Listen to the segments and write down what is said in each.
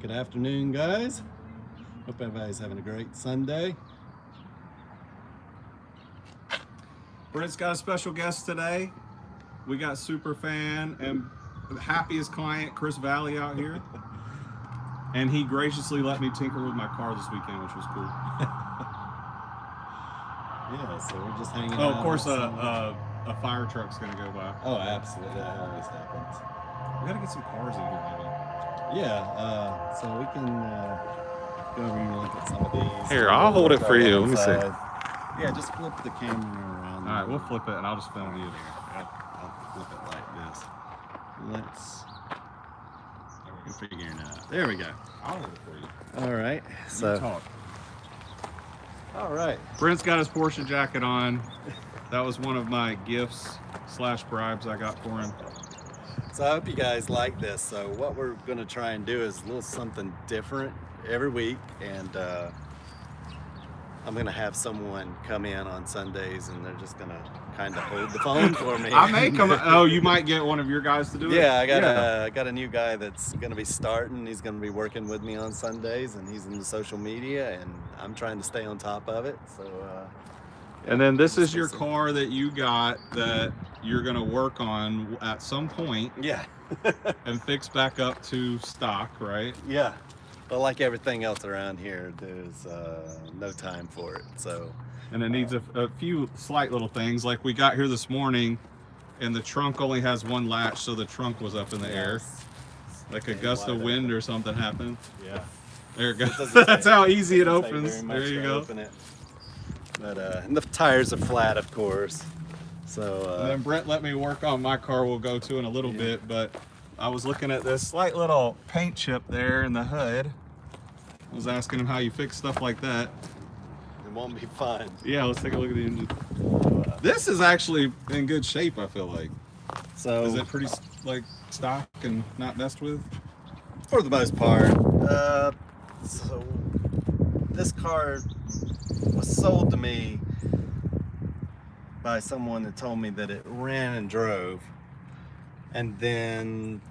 Good afternoon, guys. Hope everybody's having a great Sunday. Brent's got a special guest today. We got super fan and happiest client Chris Valley out here. And he graciously let me tinker with my car this weekend, which was cool. Yeah, so we're just hanging out. Oh, of course, a fire truck's gonna go by. Oh, absolutely. That always happens. We gotta get some cars in here, maybe. Yeah, so we can go over and look at some of these. Here, I'll hold it for you. Let me see. Yeah, just flip the camera around. All right, we'll flip it and I'll just film you. I'll flip it like this. Let's. We're figuring it out. There we go. I'll hold it for you. All right. So. You talk. All right. Brent's got his Porsche jacket on. That was one of my gifts / bribes I got for him. So I hope you guys like this. So what we're going to try and do is a little something different every week, and I'm going to have someone come in on Sundays, and they're just going to kind of hold the phone for me. I may come. Oh, you might get one of your guys to do it. Yeah, I got a new guy that's going to be starting. He's going to be working with me on Sundays, and he's into social media, and I'm trying to stay on top of it. So. And then this is your car that you got that you're going to work on at some point. Yeah. And fix back up to stock, right? Yeah. But like everything else around here, there's no time for it. So. And it needs a few slight little things. Like we got here this morning and the trunk only has one latch, so the trunk was up in the air. Like a gust of wind or something happened. Yeah. There it goes. That's how easy it opens. There you go. Open it. But and the tires are flat, of course. So and then Brent let me work on my car. We'll go to in a little bit, but I was looking at this slight little paint chip there in the hood. I was asking him how you fix stuff like that. It won't be fun. Yeah, let's take a look at the engine. This is actually in good shape, I feel like. So is it pretty like stock and not messed with? For the most part. So this car was sold to me by someone that told me that it ran and drove, and then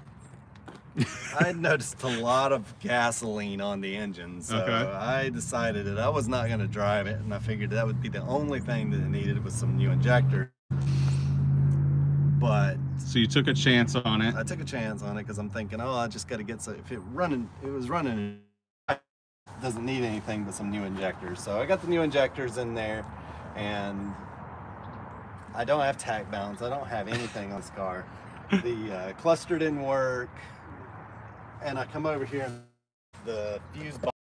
I noticed a lot of gasoline on the engine, so I decided that I was not going to drive it, and I figured that would be the only thing that it needed was some new injector. But so you took a chance on it. I took a chance on it because I'm thinking, oh, I just got to get some. If it was running. Doesn't need anything but some new injectors. So I got the new injectors in there, and I don't have tack balance. I don't have anything on this car. The cluster didn't work, and I come over here and the fuse box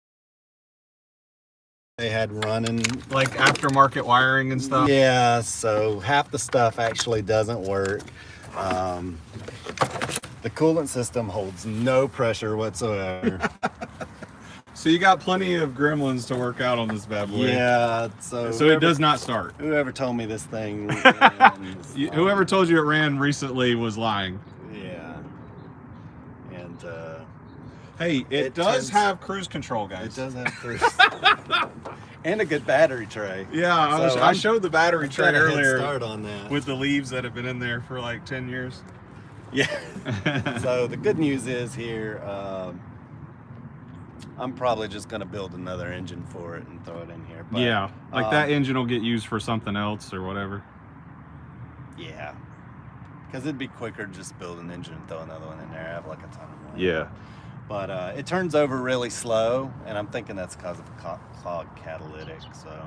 they had running, like aftermarket wiring and stuff. Yeah, so half the stuff actually doesn't work. The coolant system holds no pressure whatsoever. So you got plenty of gremlins to work out on this bad boy. Yeah, so it does not start. Whoever told me this thing whoever told you it ran recently was lying. Yeah. And hey, it does have cruise control, guys. It does have cruise. And a good battery tray. Yeah, I showed the battery tray earlier. Start on that. With the leaves that have been in there for like 10 years. Yeah. So the good news is here, I'm probably just going to build another engine for it and throw it in here. But, yeah, like that engine will get used for something else or whatever. Yeah, because it'd be quicker to just build an engine and throw another one in there. I have like a ton of money. Yeah. But it turns over really slow, and I'm thinking that's because of clogged catalytic. So.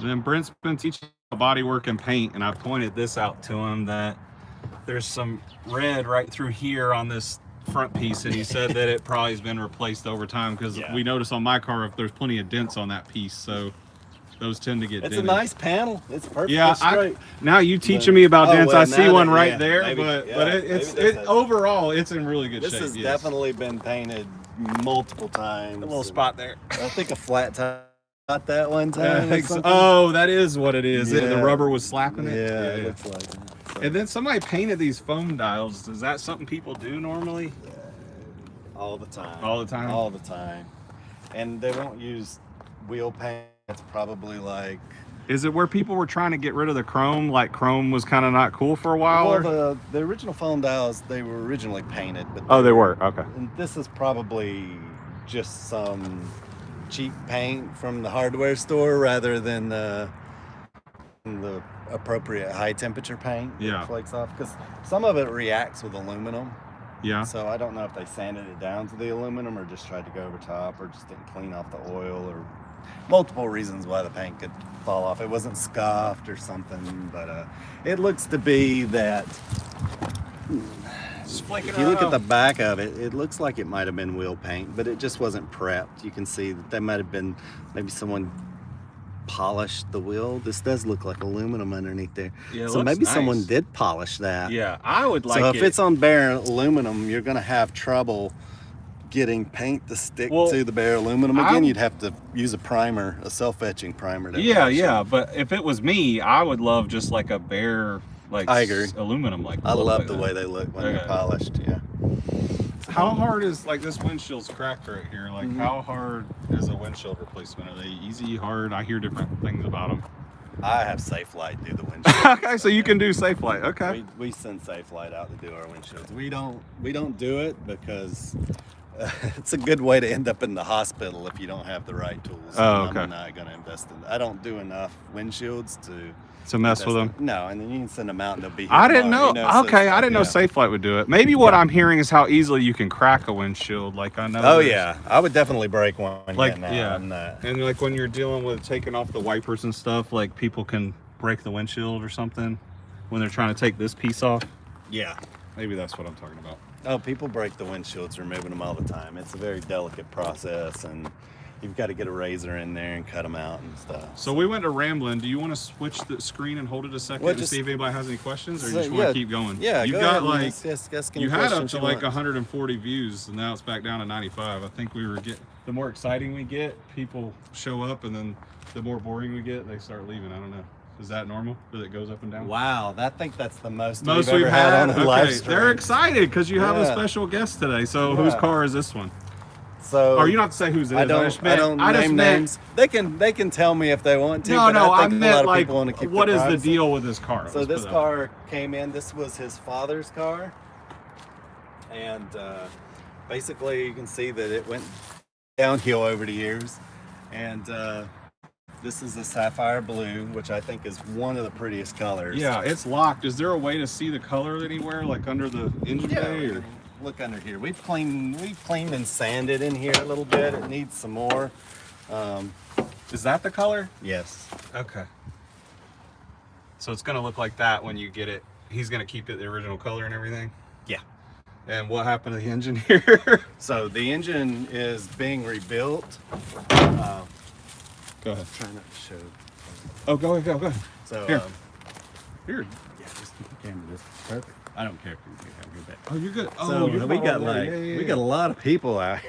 And then Brent's been teaching bodywork and paint, and I pointed this out to him that there's some red right through here on this front piece, and he said that it probably has been replaced over time because we notice on my car if there's plenty of dents on that piece, so those tend to get dented. It's a nice panel. It's perfectly straight. Now you teaching me about dents. I see one right there, maybe, but overall it's in really good shape. This has definitely been painted multiple times. A little spot there. I think a flat tire got that one time. Oh, that is what it is. The rubber was slapping it. Yeah, it looks like it. And then somebody painted these foam dials. Is that something people do normally? All the time. All the time? All the time. And they won't use wheel paint. It's probably like Is it where people were trying to get rid of the chrome? Like chrome was kind of not cool for a while? Well, the original foam dials, they were originally painted, but Oh, they were. Okay. And this is probably just some cheap paint from the hardware store rather than the appropriate high temperature paint that Yeah. flakes off, because some of it reacts with aluminum. Yeah. So I don't know if they sanded it down to the aluminum or just tried to go over top or just didn't clean off the oil, or multiple reasons why the paint could fall off. It wasn't scuffed or something, but it looks to be that if you look at the back of it, it looks like it might have been wheel paint, but it just wasn't prepped. You can see that there might have been maybe someone polished the wheel. This does look like aluminum underneath there. Yeah, so maybe someone did polish that. Yeah, I would like so if it's on bare aluminum, you're going to have trouble getting paint to stick to the bare aluminum. Again, you'd have to use a primer, a self-etching primer. Yeah, but if it was me, I would love just like a bare, like I agree. Aluminum. Like I love the way they look when they're polished. Yeah. How hard is, like, this windshield's cracked right here? Like, how hard is a windshield replacement? Are they easy, hard? I hear different things about them. I have Safelite do the windshield. Okay, so you can do Safelite. Okay. We send Safelite out to do our windshields. We don't do it because it's a good way to end up in the hospital if you don't have the right tools. Oh, okay. I'm not going to invest in. I don't do enough windshields to mess with them. No, and then you can send them out and they'll be here I didn't know. tomorrow, Okay, I didn't know Safelite would do it. Maybe what I'm hearing is how easily you can crack a windshield. Like, I know. Oh yeah, I would definitely break one. Like, and like when you're dealing with taking off the wipers and stuff, like people can break the windshield or something when they're trying to take this piece off. Yeah, maybe that's what I'm talking about. Oh, people break the windshields removing them all the time. It's a very delicate process, and you've got to get a razor in there and cut them out and stuff. So we went to rambling. Do you want to switch the screen and hold it a second and see if anybody has any questions, or you just want to keep going? Yeah, you've go got ahead, like you had up to like 140 views, and now it's back down to 95. I think we were the more exciting we get, people show up, and then the more boring we get, they start leaving. I don't know. Is that normal? That it goes up and down? Wow, I think that's the most we've ever had on a live stream. They're excited because you have a special guest today. So whose car is this one? So, or you don't have to say whose it is. I don't name names. They can tell me if they want to. No, I think meant a lot of people want to keep what is privacy. the deal with this car? So this car came in. This was his father's car, and basically you can see that it went downhill over the years, and this is a sapphire blue, which I think is one of the prettiest colors. Yeah, it's locked. Is there a way to see the color anywhere, like under the engine bay? Or? Look under here. We've cleaned and sanded in here a little bit. It needs some more. Is that the color? Yes. Okay. So it's gonna look like that when you get it. He's gonna keep it the original color and everything? Yeah. And what happened to the engine here? So the engine is being rebuilt. Go ahead. Try not to show. Oh, go ahead. So here. Yeah, just keep the camera. This is perfect. I don't care if you think I'm good. Oh, you're good. Oh, So you're we got we got a lot of people out.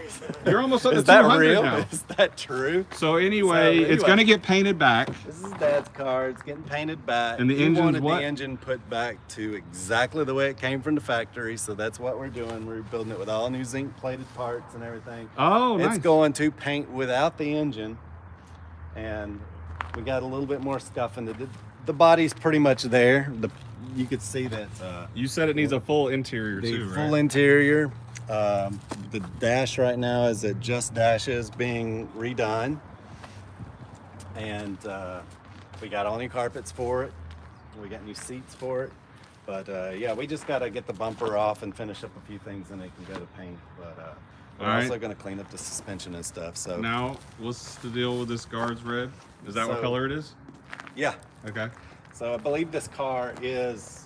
You're almost up to Is that 200 real? now. Is that true? So anyway, it's gonna get painted back. This is Dad's car. It's getting painted back. And the He engine's wanted what? the engine put back to exactly the way it came from the factory. So that's what we're doing. We're building it with all new zinc plated parts and everything. Oh, nice. It's going to paint without the engine, and we got a little bit more scuff in the body's pretty much there. You could see that. You said it needs a full interior the too, right? full interior. The dash right now is at Just Dashes being redone, and we got all new carpets for it. We got new seats for it. But yeah, we just got to get the bumper off and finish up a few things, and they can go to paint. But we're also going to clean up the suspension and stuff. So now, what's the deal with this guards red? Is that what color it is? Yeah. Okay. So I believe this car is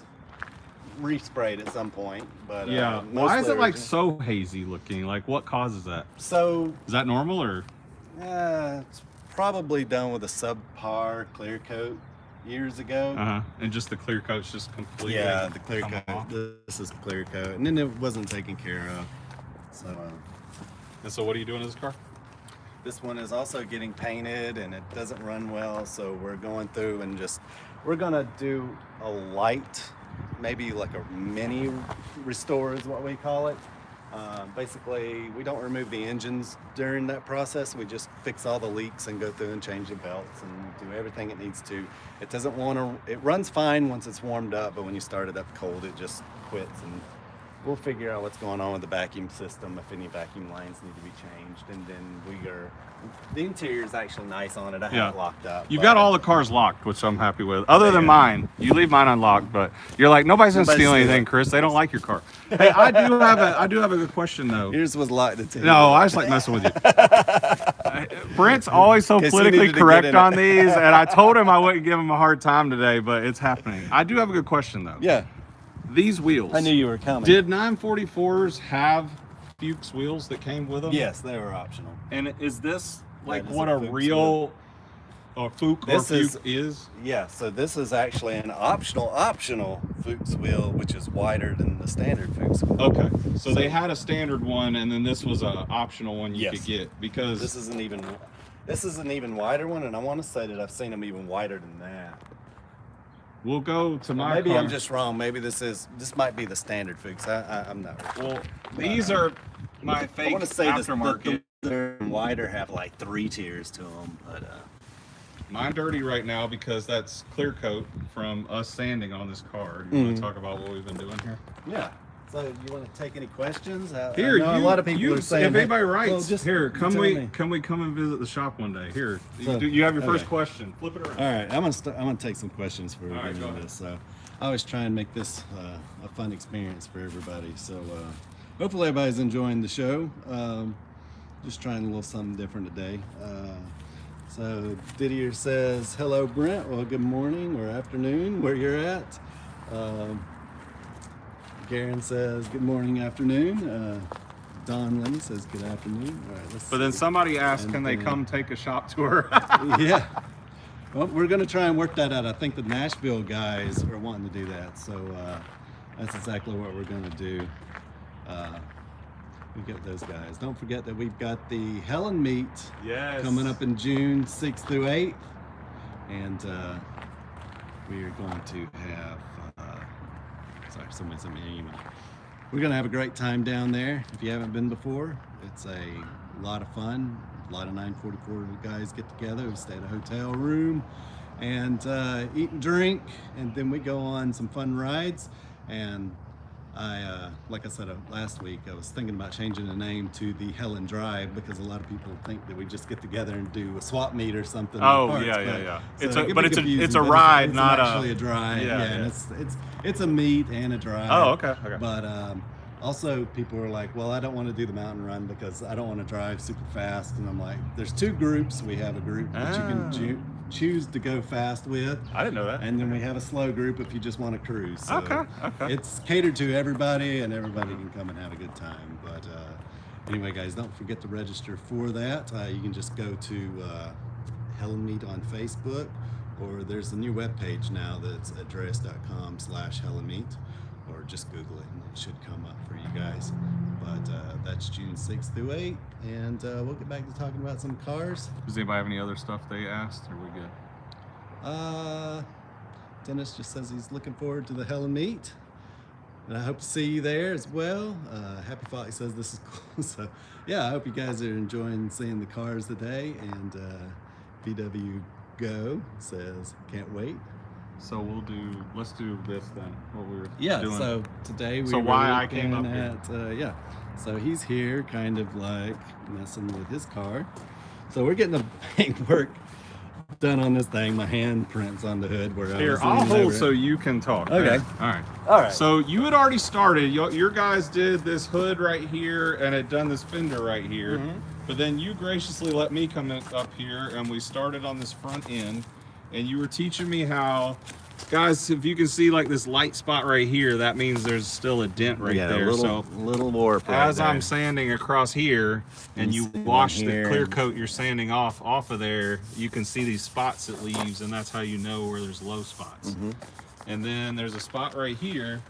resprayed at some point, but yeah. Why is it like so hazy looking? Like, what causes that? So is that normal or? It's probably done with a subpar clear coat years ago. And just the clear coat's just completely. Yeah, the clear coat. This is clear coat, and then it wasn't taken care of. So. And so, what are you doing to this car? This one is also getting painted, and it doesn't run well. So we're going through and we're gonna do a light, maybe like a mini restore is what we call it. Basically, we don't remove the engines during that process. We just fix all the leaks and go through and change the belts and do everything it needs to. It doesn't want to, it runs fine once it's warmed up, but when you start it up cold, it just quits. And we'll figure out what's going on with the vacuum system, if any vacuum lines need to be changed. And then the interior is actually nice on it. I have it locked up. You've got all the cars locked, which I'm happy with. Other than mine, you leave mine unlocked, but you're like, nobody's gonna steal anything, Chris. They don't like your car. Hey, I do have a good question though. Yours was locked too. No, I just like messing with you. Brent's always so politically correct on these, and I told him I wouldn't give him a hard time today, but it's happening. I do have a good question though. Yeah. These wheels. I knew you were coming. Did 944s have Fuchs wheels that came with them? Yes, they were optional. And is this like That is what a a Fuchs real Fuchs is? Yeah, so this is actually an optional Fuchs wheel, which is wider than the standard Fuchs wheel. Okay, so they had a standard one, and then this was an optional one you could get, because this is an even wider one, and I want to say that I've seen them even wider than that. We'll go to my Maybe car. I'm just wrong. Maybe this might be the standard Fuchs. I'm not. Well, these are my fake I want to say aftermarket. the wider have like 3 tiers to them, but Mine dirty right now because that's clear coat from us sanding on this car. You want to talk about what we've been doing here? yeah. So you want to take any questions? Here, a lot of people are saying. If anybody writes, well, just here, tell me. can we come and visit the shop one day? Here, So, you have your first okay. question. Flip it around. All right, I'm gonna take some questions for right, go ahead. this. So I always try and make this a fun experience for everybody. So hopefully everybody's enjoying the show. Just trying a little something different today. So Didier says, "Hello, Brent. Well, good morning or afternoon, where you're at." Garen says, "Good morning, afternoon." Don Lenny says, "Good afternoon." All right, let's But then see. somebody asked, And can they then- come take a shop tour? Yeah. Well, we're going to try and work that out. I think the Nashville guys are wanting to do that. So that's exactly what we're going to do. We get those guys. Don't forget that we've got the Helen meet Yes. coming up in June 6th through 8th. And we are going to have, sorry, somebody sent me an email. We're going to have a great time down there. If you haven't been before, it's a lot of fun. A lot of 944 guys get together. We stay at a hotel room and eat and drink, and then we go on some fun rides. And like I said last week, I was thinking about changing the name to the Helen Drive, because a lot of people think that we just get together and do a swap meet or something. Oh, with parts, yeah. so It's it a, can but be it's a confusing, but ride, it's not actually a drive. Yeah, And yeah. it's a meet and a drive. Oh, okay. But also, people are like, well, I don't want to do the mountain run because I don't want to drive super fast. And I'm like, there's 2 groups. We have a group that you can choose to go fast with. I didn't know that. And then we have a slow group if you just want to cruise. So Okay. it's catered to everybody, and everybody can come and have a good time. But anyway, guys, don't forget to register for that. You can just go to Helen Meet on Facebook, or there's a new webpage now that's address.com/Helen Meet, or just Google it and it should come up for you guys. But that's June 6th through 8th, and we'll get back to talking about some cars. Does anybody have any other stuff they asked? Or are we good? Dennis just says he's looking forward to the Helen Meet, and I hope to see you there as well. Happy Fox says this is cool. So yeah, I hope you guys are enjoying seeing the cars today. And VW Go says can't wait. So let's do this then. What we were doing. So today we So were why I came up looking at so he's here kind of like messing with his car. So we're getting the paintwork done on this thing. My hand prints on the hood where I Here, was I'll leaning hold over so it. you can talk. Okay. All right. So you had already started. Your guys did this hood right here and had done this fender right here. But then you graciously let me come up here, and we started on this front end. And you were teaching me how, guys, if you can see like this light spot right here, that means there's still a dent right there. So little warp right as there. I'm sanding across here, and you see wash one the here. clear coat you're sanding off of there, you can see these spots it leaves, and that's how you know where there's low spots. And then there's a spot right here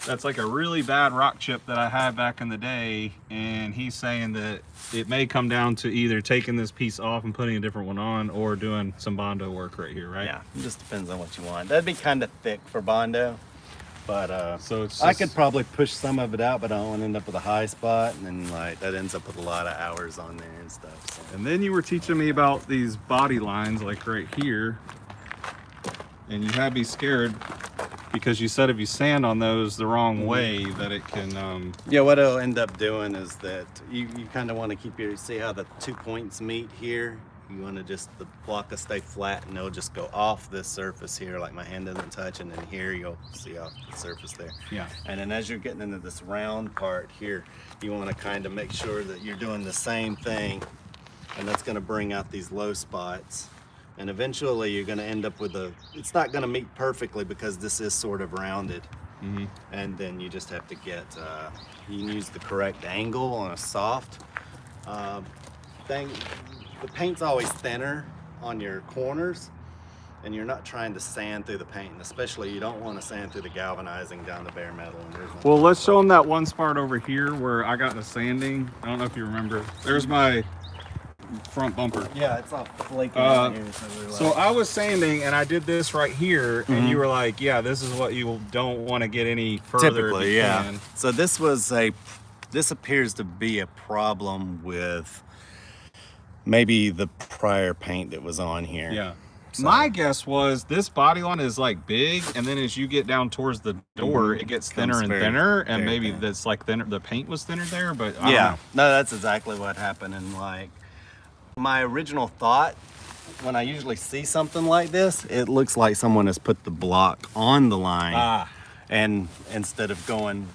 that's like a really bad rock chip that I had back in the day, and he's saying that it may come down to either taking this piece off and putting a different one on, or doing some Bondo work right here, right? Yeah, it just depends on what you want. That'd be kind of thick for Bondo. But So it's I just- could probably push some of it out, but I don't want to end up with a high spot, and then like that ends up with a lot of hours on there and stuff. So. And then you were teaching me about these body lines, like right here, and you had me scared because you said if you sand on those the wrong way, that it can. Yeah, what it'll end up doing is that you kind of want to keep your, see how the 2 points meet here? You want to just, the block will stay flat and it'll just go off this surface here, like my hand doesn't touch, and then here you'll see off the surface there. Yeah. And then as you're getting into this round part here, you want to kind of make sure that you're doing the same thing, and that's going to bring out these low spots. And eventually you're going to end up with a, it's not going to meet perfectly because this is sort of rounded. Mm-hmm. And then you just have to get, you can use the correct angle on a soft thing. The paint's always thinner on your corners, and you're not trying to sand through the paint, and especially you don't want to sand through the galvanizing down the bare metal. And there's no Well, let's show them that one spot over here where I got the sanding. I don't know if you remember. There's my front bumper. Yeah, it's all flaky down here. So I was sanding and I did this right here, and you were like, yeah, this is what you don't want to get any further. typically, if you yeah. can. So this appears to be a problem with maybe the prior paint that was on here. Yeah. So- My guess was this body line is like big, and then as you get down towards the door, it gets thinner Comes and very- thinner, and very maybe thin. that's like thinner. The paint was thinner there, but I don't Yeah, know. no, that's exactly what happened. And like my original thought, when I usually see something like this, it looks like someone has put the block on the line, and instead of going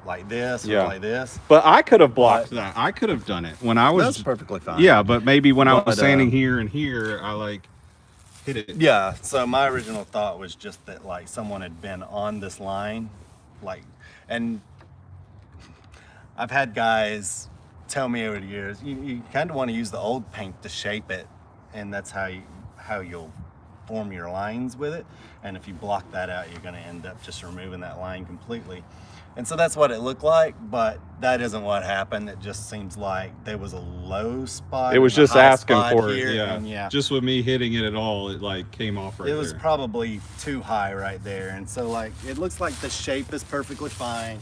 like this Yeah. or like this, But I could have blocked that. I could have done it when I was. that's perfectly fine. Yeah, but maybe when I was But, sanding here and here, I like hit it. Yeah, so my original thought was just that like someone had been on this line, like, and I've had guys tell me over the years, you kind of want to use the old paint to shape it, and that's how you'll form your lines with it. And if you block that out, you're going to end up just removing that line completely. And so that's what it looked like, but that isn't what happened. It just seems like there was a low spot. It was and a just high asking spot for it. here, Yeah. and yeah. Just with me hitting it at all, it like came off right It was there. probably too high right there, and so like it looks like the shape is perfectly fine,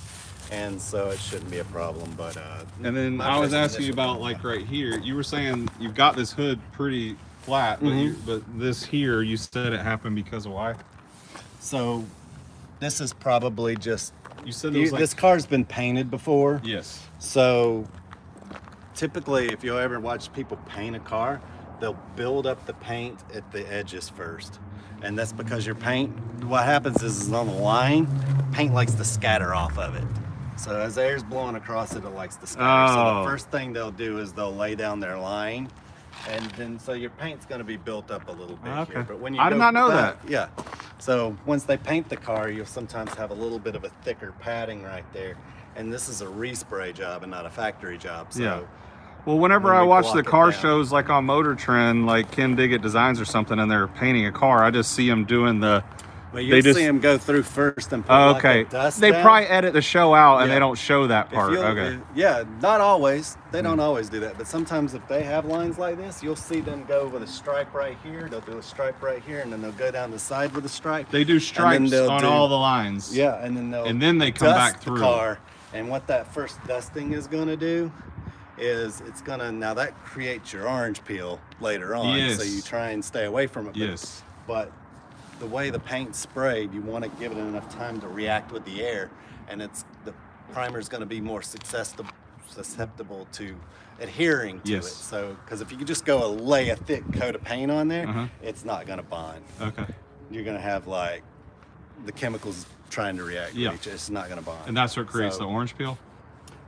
and so it shouldn't be a problem. But And then my I was first asking you initial about thought- like right here. You were saying you've got this hood pretty flat, but, but this here, you said it happened because of why? So this is probably just You said there was like, this car's been painted before. yes. So typically, if you ever watch people paint a car, they'll build up the paint at the edges first. And that's because your paint, what happens is on the line, paint likes to scatter off of it. So as air's blowing across it, it likes to scatter. So Oh. the first thing they'll do is they'll lay down their line. And then, so your paint's going to be built up a little bit Okay. here. But when you I did go not know back- that. Yeah. So once they paint the car, you'll sometimes have a little bit of a thicker padding right there. And this is a respray job and not a factory job. So Yeah. Well, whenever when I we watch block the it car down. shows, like on Motor Trend, like Ken Diggett Designs or something, and they're painting a car, I just see them doing the. well, you'll just- see them go through first and put Oh, like okay. a dust They down. probably edit the show out and Yeah. they don't show that If part. you'll- Okay. yeah, not always. They don't always do that. But sometimes if they have lines like this, you'll see them go with a stripe right here. They'll do a stripe right here, and then they'll go down the side with a stripe. They do stripes they'll on do- all the lines. Yeah, and then they'll And then they come dust back through. the car. And what that first dusting is going to do is it's going to, now that creates your orange peel later on. Yes. So you try and stay away from it. Yes. But the way the paint's sprayed, you want to give it enough time to react with the air, and it's the primer is going to be more susceptible to adhering to Yes. it. So, because if you just go lay a thick coat of paint on there, Uh-huh. it's not going to bond. Okay. You're going to have like the chemicals trying to react Yeah. with each other. It's not going to bond. And that's what creates So- the orange peel?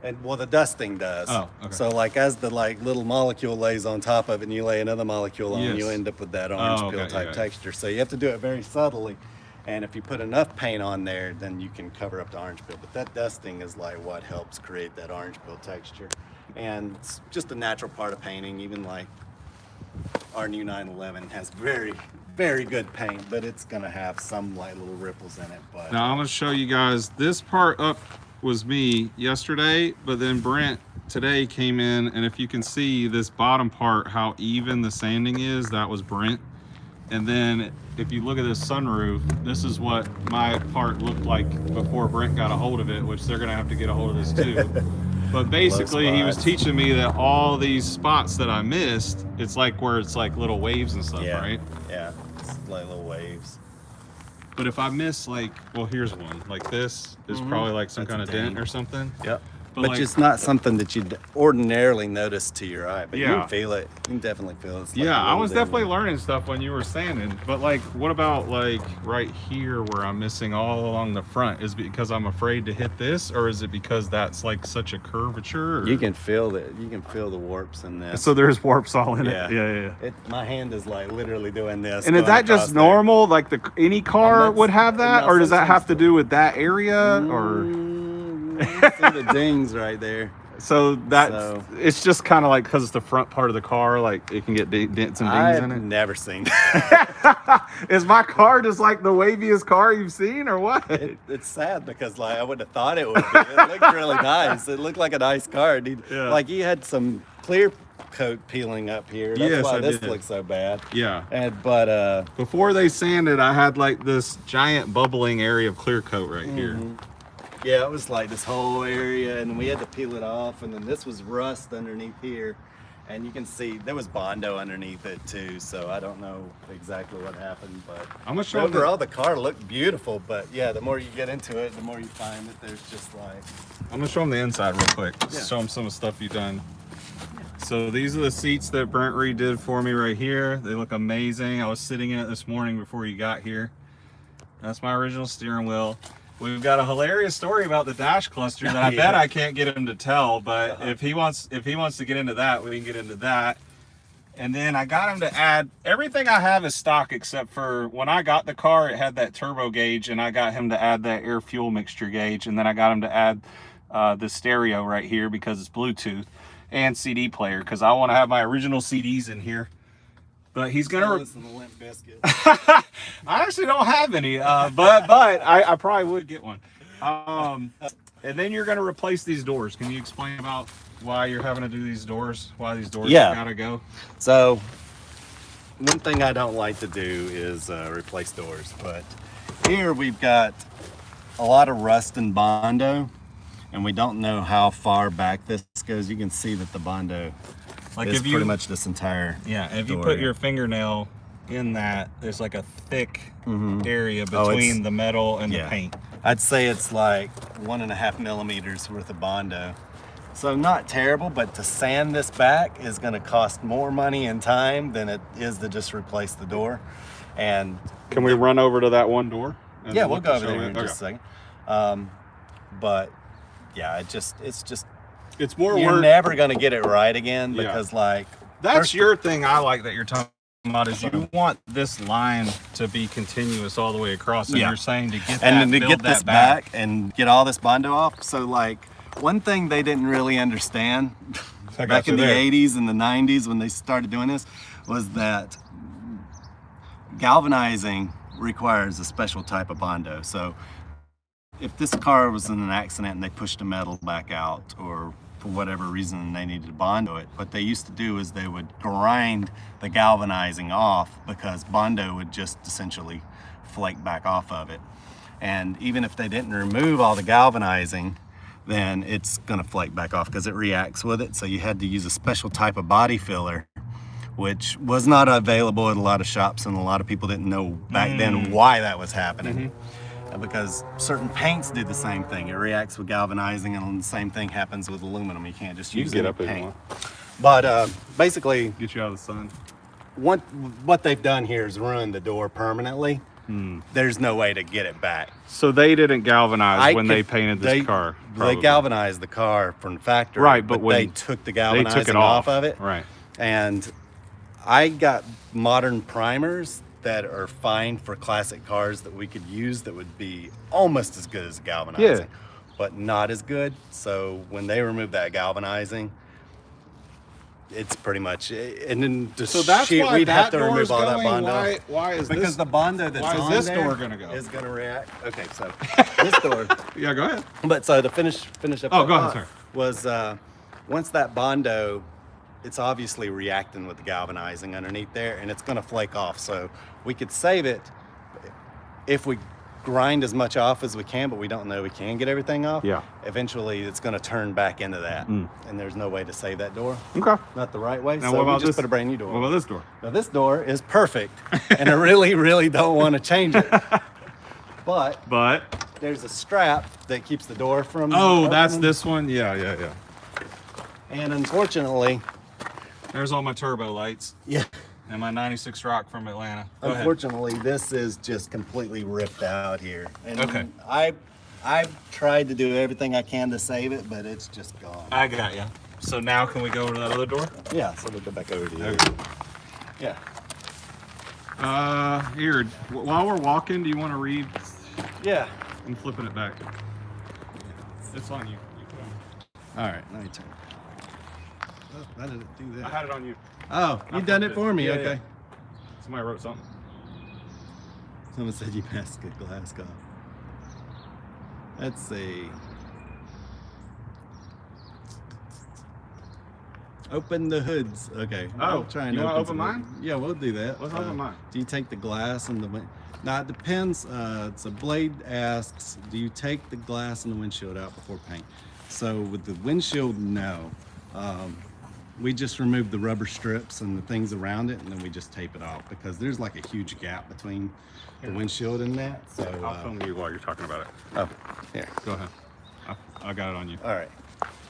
And well, the dusting does. Oh, okay. So like as the like little molecule lays on top of it, and you lay another molecule on, Yes. you end up with that orange Oh, peel okay, type yeah. texture. So you have to do it very subtly. And if you put enough paint on there, then you can cover up the orange peel. But that dusting is like what helps create that orange peel texture. And it's just a natural part of painting. Even like our new 911 has very, very good paint, but it's gonna have some like little ripples in it. But Now I'm going to show you guys, this part up was me yesterday, but then Brent today came in, and if you can see this bottom part, how even the sanding is, that was Brent. And then if you look at this sunroof, this is what my part looked like before Brent got a hold of it, which they're gonna have to get a hold of this too. But basically he was teaching me that all these spots that I missed, it's like where it's like little waves and stuff, right? Yeah, it's like little waves. But if I miss like, well, here's one, like this is probably like some kind of dent or something. Yep. But But it's not something that you'd ordinarily notice to your eye. But you Yeah. can feel it. You can definitely feel it. It's like Yeah, a I little was bit definitely of- learning stuff when you were sanding. But like, what about like right here where I'm missing all along the front? Is it because I'm afraid to hit this, or is it because that's like such a curvature? Or... You can feel it. You can feel the warps in this. So there's warps all in Yeah. it. Yeah. My hand is like literally doing this. And is going that across just there. normal? Like any car not- would have that, no, or does that sometimes have to do with that area, or? See the dings right there. So that's So- it's just kind of like because it's the front part of the car, like it can get dents and dings I've in it. never seen Is my car just like the waviest car you've seen, or what? It's sad because like I would have thought it would be. It looked really nice. It looked like a nice car. Yeah. Like you had some clear coat peeling up here. That's Yes, why I this did. looks so bad. Yeah. But Before they sanded, I had like this giant bubbling area of clear coat right here. yeah, it was like this whole area, and we had to peel it off, and then this was rust underneath here, and you can see there was Bondo underneath it too. So I don't know exactly what happened, but I'm gonna show them overall the car looked beautiful. But yeah, the more you get into it, the more you find that there's just like I'm gonna show them the inside real quick. Yeah. Show them some of the stuff you've done. So these are the seats that Brent redid for me right here. They look amazing. I was sitting in it this morning before you got here. That's my original steering wheel. We've got a hilarious story about the dash cluster that I Yeah. bet I can't get him to tell, but if he wants to get into that, we can get into that. And then I got him to add, everything I have is stock except for when I got the car, it had that turbo gauge, and I got him to add that air fuel mixture gauge. And then I got him to add the stereo right here because it's Bluetooth, and CD player because I want to have my original CDs in here. But he's gonna listen to Limp Bizkit. I actually don't have any, but I probably would get one. And then you're gonna replace these doors. Can you explain about why you're having to do these doors? Why these doors gotta go? So one thing I don't like to do is replace doors, but here we've got a lot of rust and Bondo, and we don't know how far back this goes. You can see that the Bondo Like is if you pretty much this entire if you door put here. your fingernail in that, there's like a thick area Oh, it's- between the metal and the yeah. paint. I'd say it's like 1.5 millimeters worth of Bondo. So not terrible, but to sand this back is gonna cost more money and time than it is to just replace the door. And Can we run over to that one door? and yeah, we'll look go to over show there it? in just a Okay. second. But yeah, it's just It's more you're work. never gonna get it right again Yeah. because like That's first- your thing I like that you're talking about is you want this line to be continuous all the way across, and Yeah. you're saying to get and that, then to build get that this back and get all this Bondo off. So like one thing they didn't really understand I got back in you the there. 80s and the 90s when they started doing this was that galvanizing requires a special type of Bondo. So if this car was in an accident and they pushed the metal back out, or for whatever reason they needed to Bondo it, what they used to do is they would grind the galvanizing off because Bondo would just essentially flake back off of it. And even if they didn't remove all the galvanizing, then it's gonna flake back off because it reacts with it. So you had to use a special type of body filler, which was not available at a lot of shops, and a lot of people didn't know back then why that was happening. Because certain paints do the same thing. It reacts with galvanizing, and the same thing happens with aluminum. You can't just You use can get any up if you paint. want. But basically, Get you out of the sun. what they've done here is ruin the door permanently. There's no way to get it back. So they didn't galvanize when could- they painted this car. They probably. galvanized the car from the factory, Right, but when they took the They galvanizing took it off of it. Right. And I got modern primers that are fine for classic cars that we could use that would be almost as good as galvanizing, but not as good. So when they remove that galvanizing, it's pretty much, and then the So that's sheet, why we'd that have to door remove is all going. that Bondo. Why is Because this? the Bondo that's why is on this there door gonna go? is going to react. Okay, so this door. Yeah, go ahead. But so to finish up. Oh, that go ahead, thought sorry. Was once that Bondo it's obviously reacting with the galvanizing underneath there, and it's going to flake off. So we could save it if we grind as much off as we can, but we don't know we can get everything off. Yeah. Eventually it's going to turn back into that, and there's no way to save that door. Okay. Not the right way. Now So what about we just this? put a brand new door. What about this door? Now this door is perfect, and I really, really don't want to change it. But there's a strap that keeps the door from. Oh, that's opening. this one. Yeah. And unfortunately, There's all my turbo lights. yeah. And my 96 Rock from Atlanta. Go ahead. Unfortunately, this is just completely ripped out here. And Okay. I've tried to do everything I can to save it, but it's just gone. I got you. So now can we go over to that other door? Yeah, so we'll go back over to you. Okay. Yeah. Here, while we're walking, do you want to read? Yeah. I'm flipping it back. It's on you. All right, let me turn. Oh, how did it do I that? had it on you. Oh, you done it for me? Yeah, Okay. yeah. Somebody wrote something. Someone said you passed the glass off. Let's see. Open the hoods. Okay. Oh, I'll try and you wanna open some mine? hoods. Yeah, we'll do that. Let's open mine. Do you take the glass and the Now it depends. So Blade asks, do you take the glass and the windshield out before paint? So with the windshield, no. We just remove the rubber strips and the things around it, and then we just tape it off because there's like a huge gap between the windshield and that. So I'll film you while you're talking about it. oh, here. Go ahead. I got it on you. All right.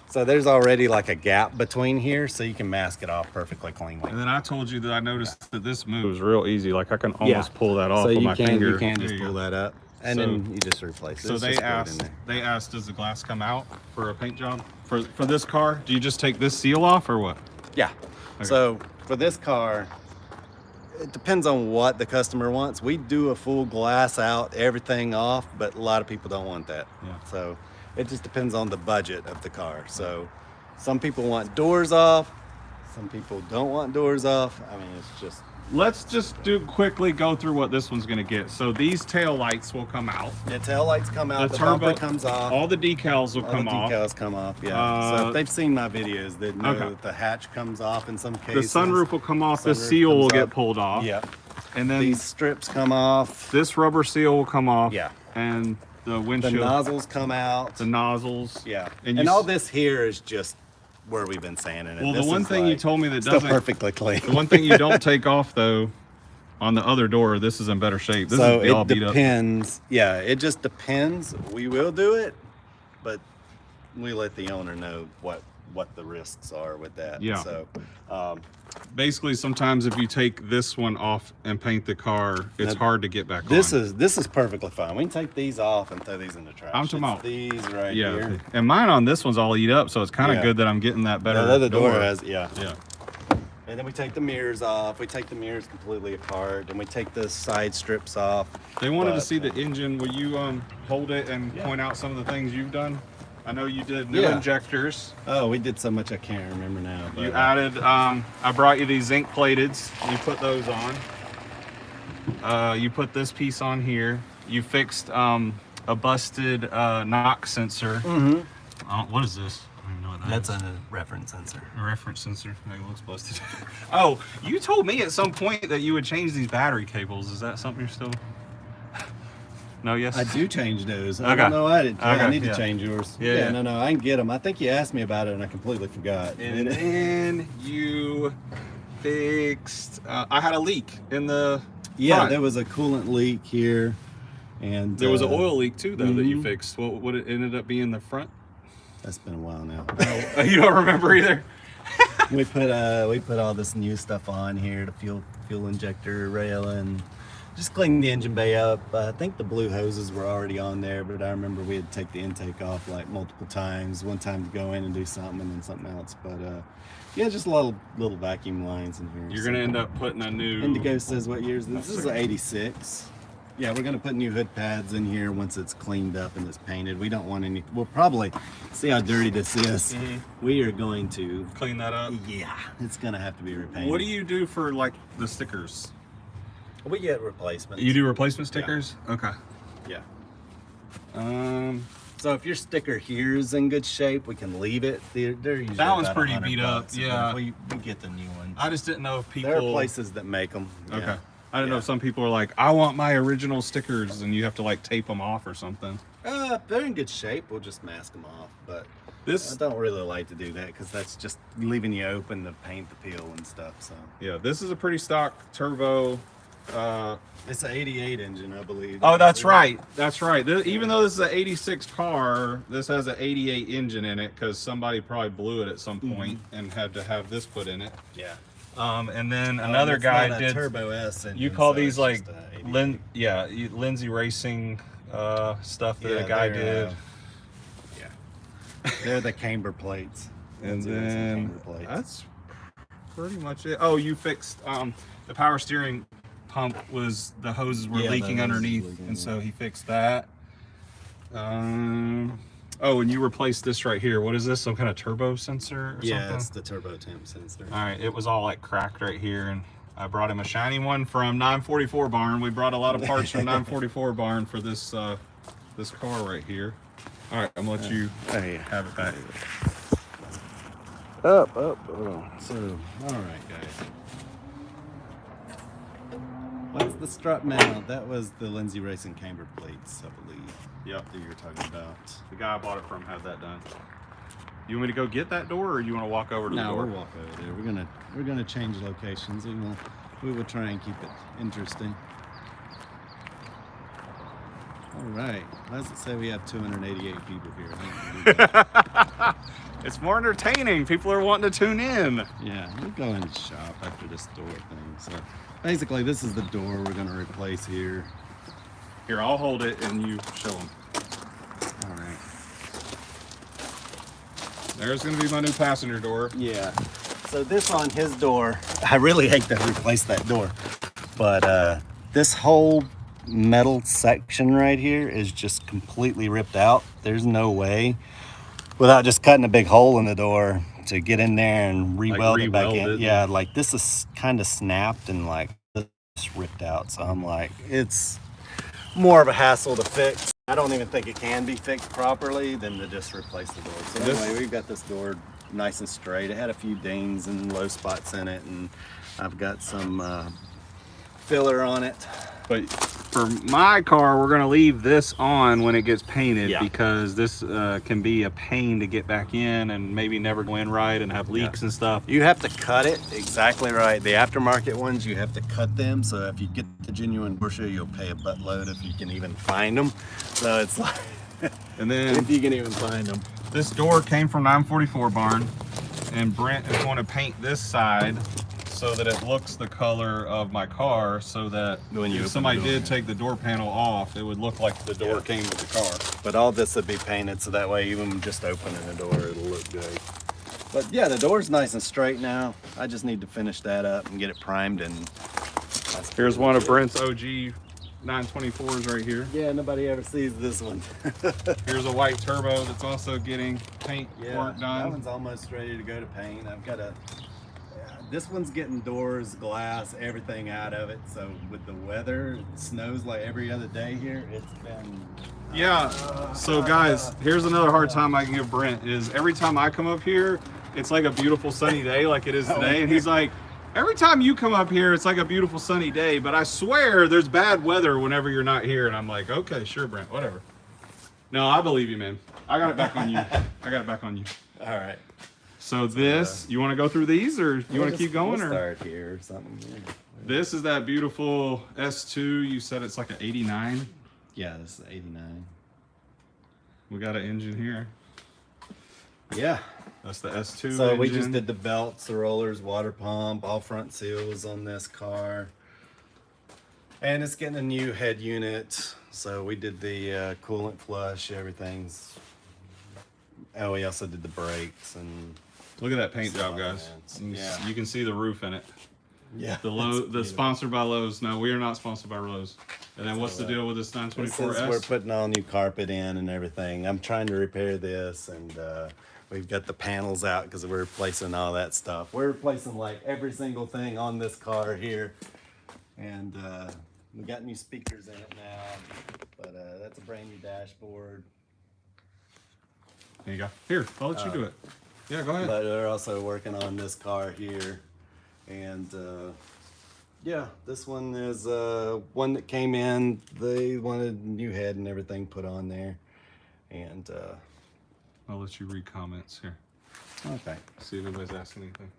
So there's already like a gap between here, so you can mask it off perfectly cleanly. And then I told you that I noticed that this moves real easy. Like I can almost pull that off So with you my can finger. You can There just you pull go. that up, and So- then you just replace it. So It's they just glued in asked. there. They asked, does the glass come out for a paint job for this car? Do you just take this seal off or what? Yeah. Okay. So for this car, it depends on what the customer wants. We do a full glass out, everything off, but a lot of people don't want that. Yeah. So it just depends on the budget of the car. So some people want doors off, some people don't want doors off. I mean, it's just. Let's just quickly go through what this one's gonna get. So these tail lights will come out. The tail lights come out, the turbo bumper comes off. All the decals will All come the off. decals come off, yeah. So if they've seen my videos, they know Okay. that the hatch comes off in some The cases. sunroof will come off. The Sunroof seal will comes get up. pulled off. Yeah. And then These strips come off. this rubber seal will come off. Yeah. And the The windshield, nozzles come out. the nozzles. Yeah. And And you all s- this here is just where we've been sanding it. Well, the This one is thing you like told me that still doesn't, perfectly clean. the one thing you don't take off though, on the other door, this is in better shape. This So is all it beat up. depends. Yeah, it just depends. We will do it, but we let the owner know what the risks are with that. Yeah. So Basically, sometimes if you take this one off and paint the car, it's Now, hard to get back this on. is perfectly fine. We can take these off and throw these in the trash. I'm talking It's about- these right Yeah. here. And mine on this one's all eat up, so it's kind of Yeah. good that I'm getting that better. The other door has Yeah. And then we take the mirrors off. We take the mirrors completely apart, and we take the side strips off. They wanted to But, see the engine. Will you hold it and Yeah. point out some of the things you've done? I know you did new Yeah. injectors. Oh, we did so much I can't remember now. You but, added, I brought you these zinc plateds. You put those on. You put this piece on here. You fixed a busted knock sensor. What is this? I don't even know what that That's is. a reference sensor. A reference sensor. It looks busted. Oh, you told me at some point that you would change these battery cables. Is that something you're still? No, yes. I do change those. I Okay. don't know. I Okay, need to yeah. change yours. Yeah, yeah. No, I can get them. I think you asked me about it, and I completely forgot. And then you fixed. I had a leak in the. Yeah, front. there was a coolant leak here, and There was an oil leak too, though, that you mhm. fixed. What it ended up being the front? That's been a while now. You don't remember either. we put all this new stuff on here, the fuel injector rail, and just cleaned the engine bay up. I think the blue hoses were already on there, but I remember we had to take the intake off like multiple times. One time to go in and do something, and then something else. But yeah, just a little vacuum lines in here. You're gonna end up putting a new. Indigo says what year is this? This is an 86. Yeah, we're gonna put new hood pads in here once it's cleaned up and it's painted. We don't want any. We'll probably see how dirty this is. Mhm. We are going to. Clean that up. Yeah, it's gonna have to be repainted. What do you do for like the stickers? We get replacements. You do replacement stickers? Okay. Yeah. So if your sticker here is in good shape, we can leave it. They're usually That one's about pretty 100 beat up, bucks, yeah. but we get the new ones. I just didn't know if people. There are places that make them. Okay. Yeah. I didn't know if some people are like, I want my original stickers, and you have to like tape them off or something. They're in good shape. We'll just mask them off, but This, I don't really like to do that because that's just leaving you open to paint the peel and stuff. So yeah, this is a pretty stock turbo. it's an 88 engine, I believe. Oh, that's right. That's right. Even though this is an 86 car, this has an 88 engine in it because somebody probably blew it at some point and had to have this put in it. Yeah. And then another it's guy not a did turbo S engine. You call so these it's like just a 88. Lindsay Racing stuff that Yeah, a guy they're, did. Yeah. They're the camber plates. And Lindsay Racing then camber plates. that's pretty much it. Oh, you fixed the power steering pump was the hoses were Yeah, the leaking hoses underneath, leaking, and so yeah. he fixed that. Oh, and you replaced this right here. What is this? Some kind of turbo sensor or Yeah, something? it's the turbo temp sensor. All right, it was all like cracked right here, and I brought him a shiny one from 944 Barn. We brought a lot of parts from 944 Barn for this this car right here. All right, I'm gonna let you Hey, have it back. up. Hold on. So, all right, guys. What's the strut mount? That was the Lindsay Racing camber plates, I believe. Yep, That you were talking about. the guy I bought it from had that done. You want me to go get that door, or you want to walk over to the No, door? we'll walk over there. We're gonna change locations. We will try and keep it interesting. All right. Why does it say we have 288 people here? I think we'll do that. It's more entertaining. People are wanting to tune in. Yeah, we'll go in the shop after this door thing. So basically, this is the door we're gonna replace here. Here, I'll hold it and you show them. All right. There's going to be my new passenger door. Yeah. So this on his door, I really hate to replace that door, but this whole metal section right here is just completely ripped out. There's no way without just cutting a big hole in the door to get in there and re-weld it back in. Yeah, like this is kind of snapped and like just ripped out. So I'm like, it's more of a hassle to fix. I don't even think it can be fixed properly than to just replace the door. So anyway, we've got this door nice and straight. It had a few dings and low spots in it, and I've got some filler on it. But for my car, we're going to leave this on when it gets painted because this can be a pain to get back in and maybe never go in right and have leaks and stuff. You have to cut it exactly right. The aftermarket ones, you have to cut them. So if you get the genuine Porsche, you'll pay a buttload if you can even find them. So it's like, And then if you can even find them. this door came from 944 Barn, and Brent is going to paint this side so that it looks the color of my car, so that When you if open somebody the door, did take the door panel off, it would look like the door came with the car. But all this would be painted so that way even just opening the door, it'll look good. But yeah, the door's nice and straight now. I just need to finish that up and get it primed, and that's Here's one of Brent's OG 924s right here. Yeah, nobody ever sees this one. Here's a white turbo that's also getting paint work That done. one's almost ready to go to paint. I've got this one's getting doors, glass, everything out of it. So with the weather, it snows like every other day here. It's been Yeah, so guys, here's another hard time I can give Brent is every time I come up here, it's like a beautiful sunny day like it is today. And he's like, every time you come up here, it's like a beautiful sunny day, but I swear there's bad weather whenever you're not here. And I'm like, okay, sure, Brent, whatever. No, I believe you, man. I got it back on you. I got it back on you. all right. So this, you want to go through these or you want to keep going? We'll Or start here or something. this is that beautiful S2. You said it's like an 89. Yeah, this is 89. We got an engine here. Yeah. That's the S2 So engine. we just did the belts, the rollers, water pump, all front seals on this car. And it's getting a new head unit. So we did the coolant flush, everything's. Oh, we also did the brakes and. Look at that paint job, guys. Yeah. You can see the roof in it. Yeah. The sponsored by Lowe's. No, we are not sponsored by Lowe's. And then what's the deal with this Since 924S? we're putting all new carpet in and everything, I'm trying to repair this, and we've got the panels out because we're replacing all that stuff. We're replacing like every single thing on this car here, and we got new speakers in it now. But that's a brand new dashboard. There you go. Here, I'll let you do it. Yeah, go ahead. But they're also working on this car here, and yeah, this one is one that came in. They wanted a new head and everything put on there, and I'll let you read comments here. okay. See if anybody's asking anything.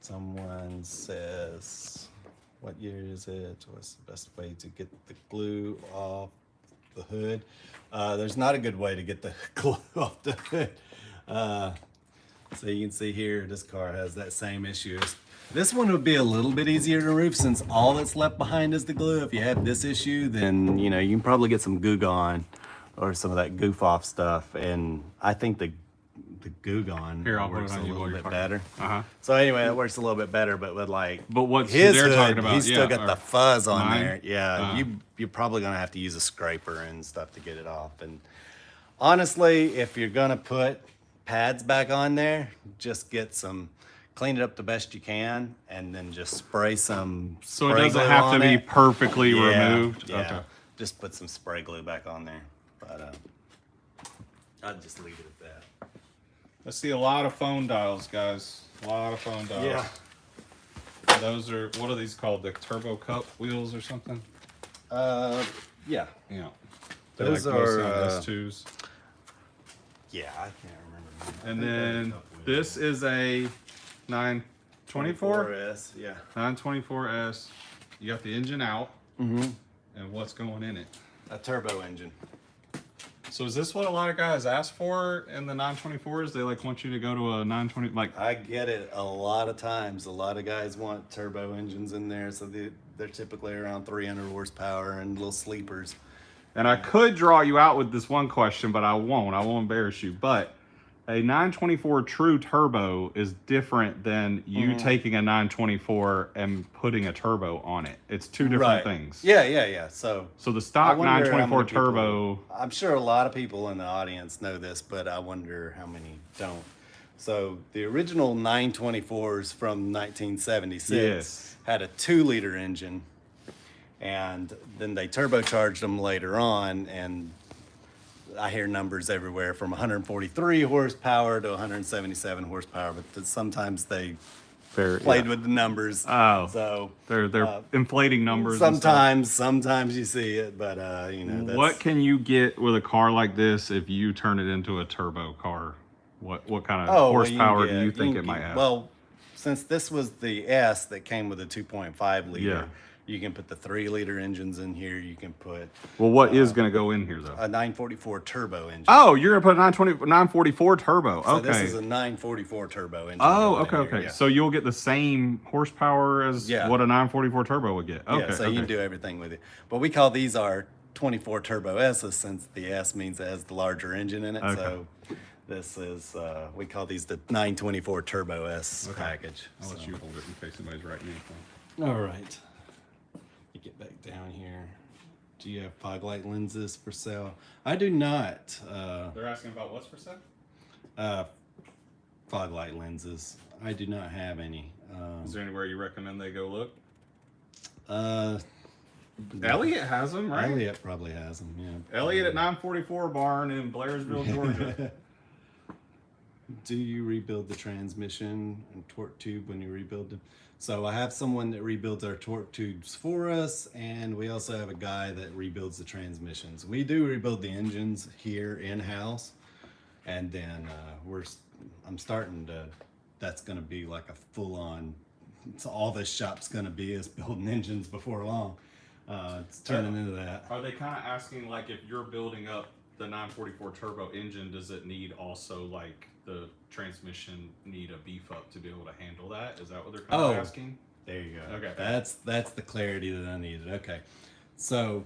Someone says, what year is it? What's the best way to get the glue off the hood? There's not a good way to get the glue off the hood. So you can see here, this car has that same issue. This one would be a little bit easier to remove since all that's left behind is the glue. If you have this issue, then you know you can probably get some Goo Gone or some of that goof off stuff. And I think the Goo Gone Here, I'll put it works on a you while little you're bit talking. better. Uh-huh. So anyway, it works a little bit better, but with like But what his they're hood, talking about, he's still got the fuzz on mine? there. Yeah, Uh-huh. you're probably gonna have to use a scraper and stuff to get it off. And honestly, if you're gonna put pads back on there, just get some, clean it up the best you can, and then just spray some. So it spray doesn't glue have on to be it. perfectly Yeah, removed? Yeah, Okay. just put some spray glue back on there. But I'd just leave it at that. I see a lot of phone dials, guys. A lot of phone dials. Yeah. Those are, what are these called? The Turbo Cup wheels or something? Yeah. Yeah. They're Those like are, S2s. Yeah, I can't remember. And then this is a 924? 4S, yeah. 924S. You got the engine out. Mm-hmm. And what's going in it? A turbo engine. So is this what a lot of guys ask for in the 924s? They like want you to go to a 920, like, I get it a lot of times. A lot of guys want turbo engines in there, so they're typically around 300 horsepower and little sleepers. and I could draw you out with this one question, but I won't. I won't embarrass you. But a 924 true turbo is different than you taking a 924 and putting a turbo on it. It's two different things. Yeah. So the stock I wonder how 924 many people- turbo. I'm sure a lot of people in the audience know this, but I wonder how many don't. So the original 924s from 1976 Yes. had a 2-liter engine, and then they turbocharged them later on, and I hear numbers everywhere from 143 horsepower to 177 horsepower, but sometimes they played with the numbers. Oh. So They're inflating numbers. and stuff. sometimes you see it, but you know. That's, What can you get with a car like this if you turn it into a turbo car? What kind of horsepower do you think it might have? Well, since this was the S that came with a 2.5 liter, Yeah. you can put the 3-liter engines in here. You can put Well, what is going to go in here though? a 944 turbo engine. Oh, you're going to put a 944 turbo. So Okay. this is a 944 turbo engine. Oh, going in okay. here, yeah. So you'll get the same horsepower as Yeah. what a 944 turbo would get. Okay. Yeah, so you can do everything with it. But we call these our 24 turbo S's since the S means it has the larger engine in it. Okay. So this is, we call these the 924 turbo S package. I'll let So. you hold it in case somebody's writing anything. All right. You get back down here. Do you have fog light lenses for sale? I do not. They're asking about what's for sale? Fog light lenses. I do not have any. Is there anywhere you recommend they go look? Uh, Elliot has them, right? Elliot probably has them. Yeah. Elliot at 944 barn in Blairsville, Georgia. Do you rebuild the transmission and torque tube when you rebuild them? So I have someone that rebuilds our torque tubes for us, and we also have a guy that rebuilds the transmissions. We do rebuild the engines here in-house, and then I'm starting to, that's gonna be like a full-on, so all this shop's gonna be is building engines before long. It's turning into that. Are they kind of asking, like, if you're building up the 944 turbo engine, does it need also, like, the transmission need a beef up to be able to handle that? Is that what they're kind of asking? There you go. Okay. That's the clarity that I needed. Okay. So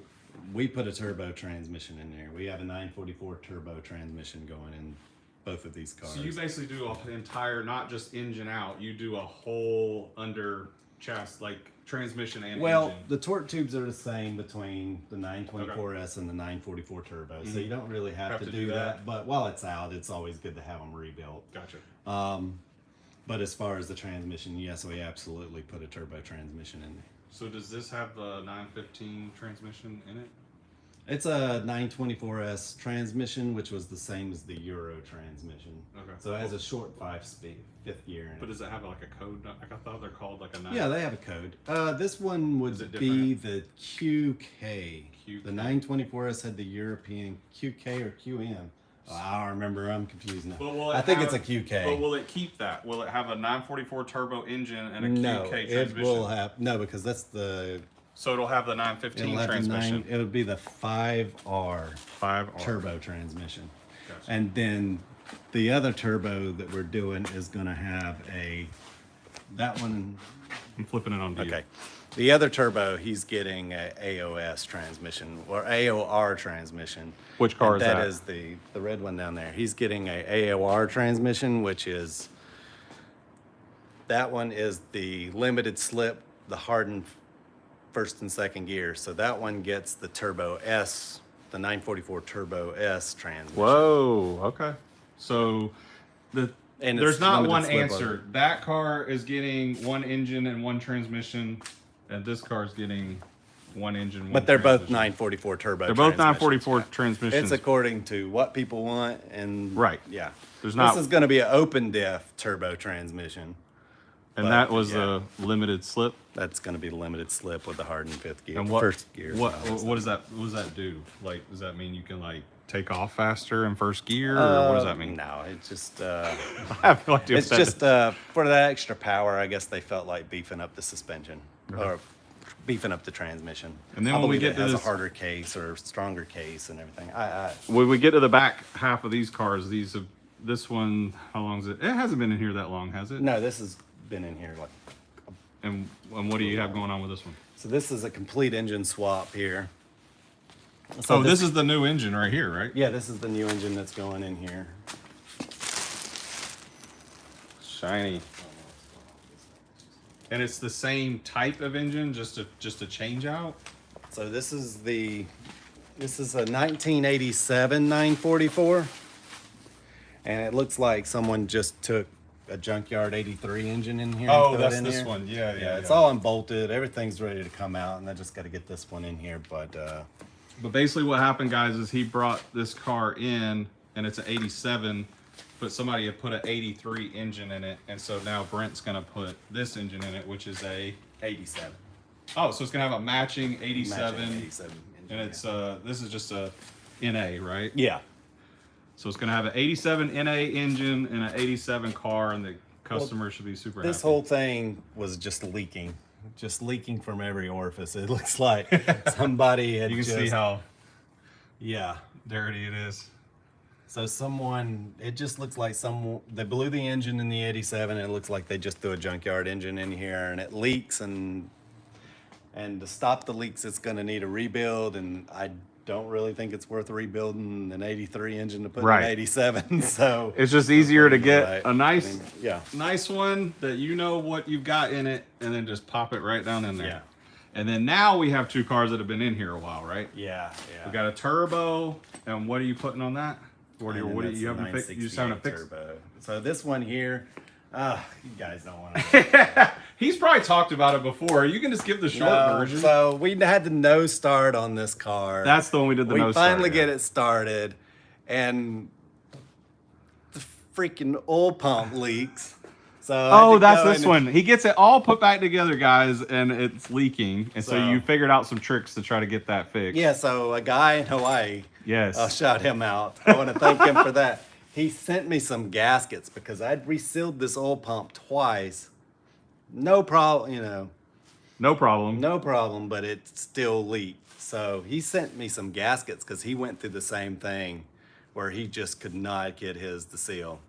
we put a turbo transmission in there. We have a 944 turbo transmission going in both of these cars. So you basically do an entire, not just engine out, you do a whole under chassis, like transmission and Well, engine. the torque tubes are the same between the 924S and the 944 turbo, so you don't really have to do that. But while it's out, it's always good to have them rebuilt. Gotcha. But as far as the transmission, yes, we absolutely put a turbo transmission in there. So does this have the 915 transmission in it? It's a 924S transmission, which was the same as the Euro transmission. Okay. So it has a short 5-speed, 5th gear in it. But does it have like a code? Like I thought they're called like a 9. Yeah, they have a code. This one Is would it be the QK. QK. The 924S had the European QK or QM. Oh, I don't remember. I'm confused now. But will it I think have- it's a QK. But will it keep that? Will it have a 944 turbo engine and a No, QK it transmission? will have no because that's the So it'll have the 915 transmission. it would be the 5R 5R. turbo transmission. Gotcha. And then the other turbo that we're doing is going to have that one. I'm flipping it on to you. Okay. The other turbo, he's getting a AOS transmission or AOR transmission. Which car And is that? That is the red one down there. He's getting a AOR transmission, which is, that one is the limited slip, the hardened first and second gear. So that one gets the Turbo S, the 944 Turbo S transmission. Whoa. Okay. So And there's it's not limited one slip answer. That car is getting one engine and one transmission, and this car is getting one engine. One But they're both transmission. 944 turbo. They're both transmissions. 944 transmissions. It's according to what people want and Right. Yeah. There's not- This is going to be an open diff turbo transmission. and but, that was yeah. the limited slip. That's going to be limited slip with the hardened 5th gear. And what first gear. What does that do? Like, does that mean you can like take off faster in first gear, or what does that mean? No, it's just I have no idea. it's what that just is. for that extra power. I guess they felt like beefing up the suspension or beefing up the transmission. And then I when we believe get it to has this- a harder case or stronger case and everything. When we get to the back half of these cars, this one, how long is it? It hasn't been in here that long, has it? No, this has been in here like. And what do you have going on with this one? So this is a complete engine swap here. So this is the new engine right here, right? Yeah, this is the new engine that's going in here. Shiny. And it's the same type of engine, just a change out. So this is a 1987 944, and it looks like someone just took a junkyard 83 engine in here. Oh, and threw it that's in this here. one. Yeah. It's all unbolted. Everything's ready to come out, and I just got to get this one in here. But But basically what happened, guys, is he brought this car in, and it's an 87, but somebody had put an 83 engine in it, and so now Brent's going to put this engine in it, which is a... 87. Oh, so it's going to have a matching 87, Matching 87 engine, and it's this is just a NA, right? yeah. So it's going to have an 87 NA engine and an 87 car, and the customer should be super This happy. whole thing was just leaking from every orifice. It looks like somebody had You can just, see how yeah. dirty it is. So it just looks like they blew the engine in the 87. And it looks like they just threw a junkyard engine in here, and it leaks, and to stop the leaks, it's going to need a rebuild, and I don't really think it's worth rebuilding an 83 engine to put in Right. an 87. So It's just easier to get Right. a nice, yeah. nice one that you know what you've got in it, and then just pop it right down in there. Yeah. And then now we have two cars that have been in here a while, right? Yeah. We got a turbo, and what are you putting on that? What do And then you that's haven't the fixed? You just haven't 968 fixed. turbo. So this one here, you guys don't want to. He's probably talked about it before. You can just give the short version. So we had the no start on this car. That's the one we did the we no finally start, get yeah. it started, and the freaking oil pump leaks. So I had Oh, to that's go this in one. He gets it all put back together, guys, and it's leaking. And so So- you figured out some tricks to try to get that fixed. Yeah, so a guy in Hawaii, Yes. I'll shout him out. I want to thank him for that. He sent me some gaskets because I'd resealed this oil pump twice. No problem, No problem. no problem, but it still leaked. So he sent me some gaskets because he went through the same thing where he just could not get his to seal.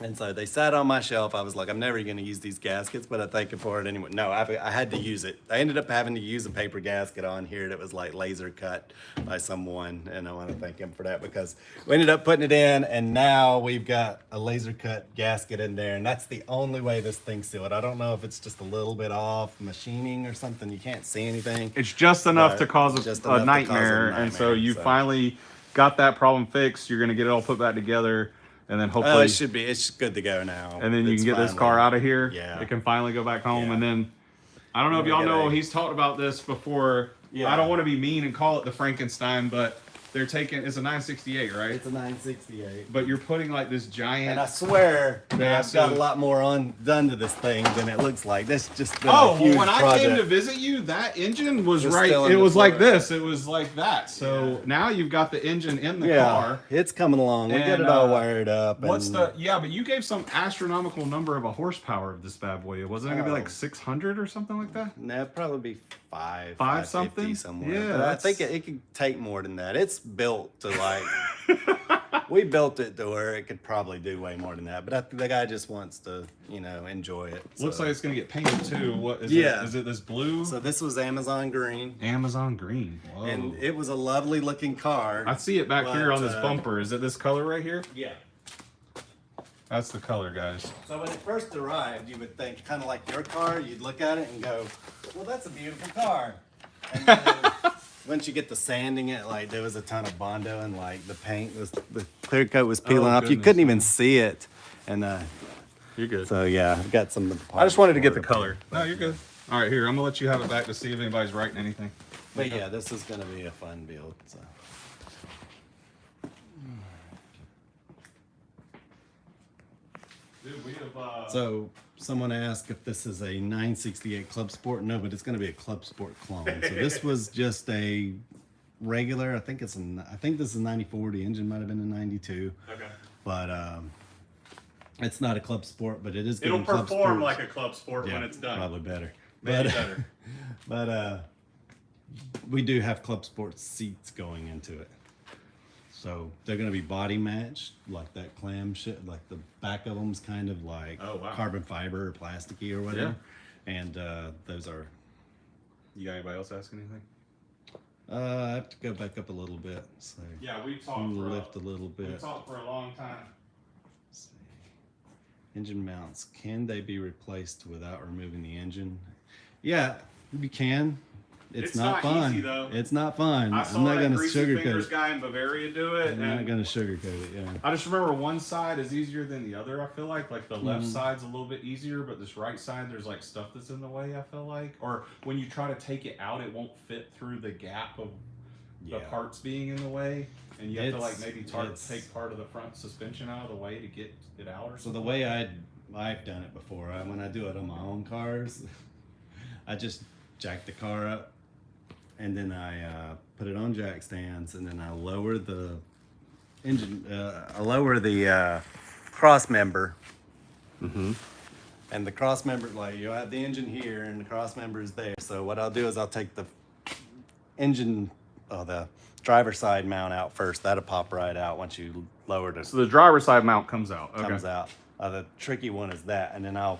And so they sat on my shelf. I was like, I'm never going to use these gaskets, but I thank you for it anyway. No, I had to use it. I ended up having to use a paper gasket on here that was like laser cut by someone. And I want to thank him for that because we ended up putting it in, and now we've got a laser cut gasket in there. And that's the only way this thing's sealed. I don't know if it's just a little bit off machining or something. You can't see anything. It's just enough But to cause just a enough to cause a nightmare. And so nightmare, you so. finally got that problem fixed. You're going to get it all put back together. And then Oh, hopefully, it's good to go now. and then you It's can get this finally- car out of here. Yeah. It can finally go back home. Yeah. And then, I don't know if We y'all get know, a- he's talked about this before. I don't want to be mean and call it the Frankenstein, but they're taking, it's a 968, right? It's a 968. But you're putting like this giant. And I swear, I've massive- got a lot more done to this thing than it looks like. This just been Oh, a huge well, when I project. came to visit you, that engine was It's right. still in It the was like floor. this. It was like that. So now you've got the engine in the car. It's coming along. We get And, it all wired up. What's and the, yeah, but you gave some astronomical number of a horsepower of this bad boy. Wasn't it gonna be like Oh. 600 or something like that? Nah, it'd probably be 550 Five something? somewhere. Yeah, But I think it could take more than that. It's built to like we built it to where it could probably do way more than that. But the guy just wants to, enjoy it. Looks so. like it's gonna get painted too. What is Yeah. it? Is it this blue? So this was Amazon green, Amazon green. Whoa. and it was a lovely looking car. I see it back here on this but, bumper. Is it this color right here? Yeah. That's the color, guys. So when it first arrived, you would think, kind of like your car, you'd look at it and go, well, that's a beautiful car. And then once you get the sanding it, like there was a ton of Bondo and like the paint was, the clear coat was peeling off. You goodness, couldn't even see it. And You're good. so, yeah, I've got some of the I just wanted to get the parts for color. it. No, you're good. All right, here, I'm gonna let you have it back to see if anybody's writing anything. But yeah, this is going to be a fun build. So. Dude, we have, So someone asked if this is a 968 Club Sport. No, but it's going to be a Club Sport clone. So this was just a regular. I think this is 94. The engine might have been a 92. okay. But it's not a Club Sport, but it is. It'll getting Club perform Sport. like a club sport when it's done. Probably better. Maybe But better. but we do have Club Sport seats going into it. So they're going to be body matched, like that clam shit, like the back of them's kind of like Oh, wow. carbon fiber or plasticky or whatever. And those are. You got anybody else asking anything? I have to go back up a little bit. So Yeah, we've talked I'm for gonna lift a little bit. we've talked for a long time. Let's see. Engine mounts, can they be replaced without removing the engine? Yeah, you can. It's not fun. easy, though. It's not fun. I saw I'm not that gonna greasy sugarcoat fingers it. guy in Bavaria do it, I'm not and gonna sugarcoat it. Yeah. I just remember one side is easier than the other. I feel like the left Mhm. side's a little bit easier, but this right side there's like stuff that's in the way. I feel like, or when you try to take it out, it won't fit through the gap of the Yeah. parts being in the way, and you have to like It's- maybe it's- take part of the front suspension out of the way to get it out or So something. the way I've done it before, when I do it on my own cars, I just jack the car up, and then I put it on jack stands, and then I lower the engine, I lower the cross member, and the cross member, like you have the engine here, and the cross member is there. So what I'll do is I'll take the engine, the driver's side mount out first. That'll pop right out once you lower it. So the driver's side mount comes out. Okay. Comes out. The tricky one is that, and then I'll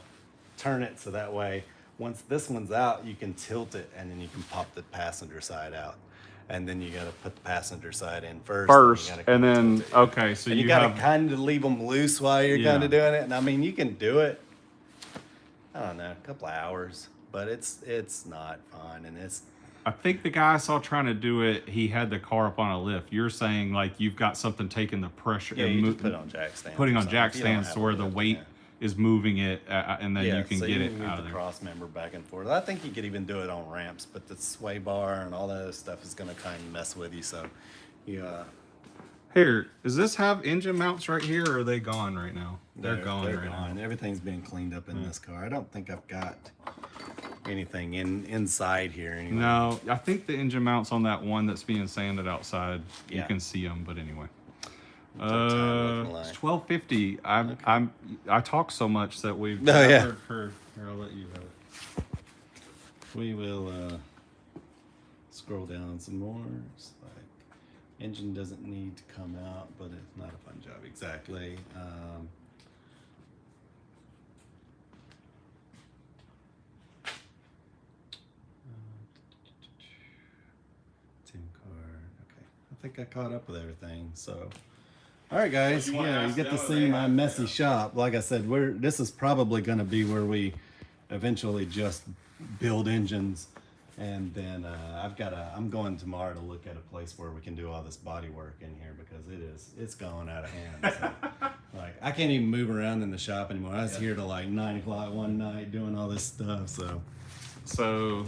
turn it so that way once this one's out, you can tilt it, and then you can pop the passenger side out, and then you got to put the passenger side in first, and then tilt it. okay, so And you you got have to kind of leave them loose while you're Yeah. kind of doing it. And I mean, you can do it. I don't know, a couple of hours, but it's not fun, and it's. I think the guy I saw trying to do it, he had the car up on a lift. You're saying like you've got something taking the pressure Yeah, and you just put it on jack stands. putting or on something. jack If you don't stands have to where a the lift, weight yeah. is moving it, and then you can so get you it move out of the there. cross member back and forth. I think you could even do it on ramps, but the sway bar and all that other stuff is going to kind of mess with you. So, you Here, does this have engine mounts right here, or are they gone right now? They're gone right now. Everything's being cleaned up in this car. I don't think I've got anything inside here anyway. No, I think the engine mounts on that one that's being sanded outside. You Yeah. can see them, but anyway. What's our time looking like? It's 12:50. I talk so much that we've. Oh, yeah. Here, I'll let you have it. We will scroll down some more. It's like engine doesn't need to come out, but it's not a fun job. Exactly. Tin card. Okay. I think I caught up with everything. So, all right, guys. you wanna Yeah, you ask get to them, see they my have- messy shop. Like I said, this is probably going to be where we eventually just build engines. And then I'm going tomorrow to look at a place where we can do all this body work in here because it's going out of hand. So, like I can't even move around in the shop anymore. I was here till like 9 o'clock one night doing all this stuff. So So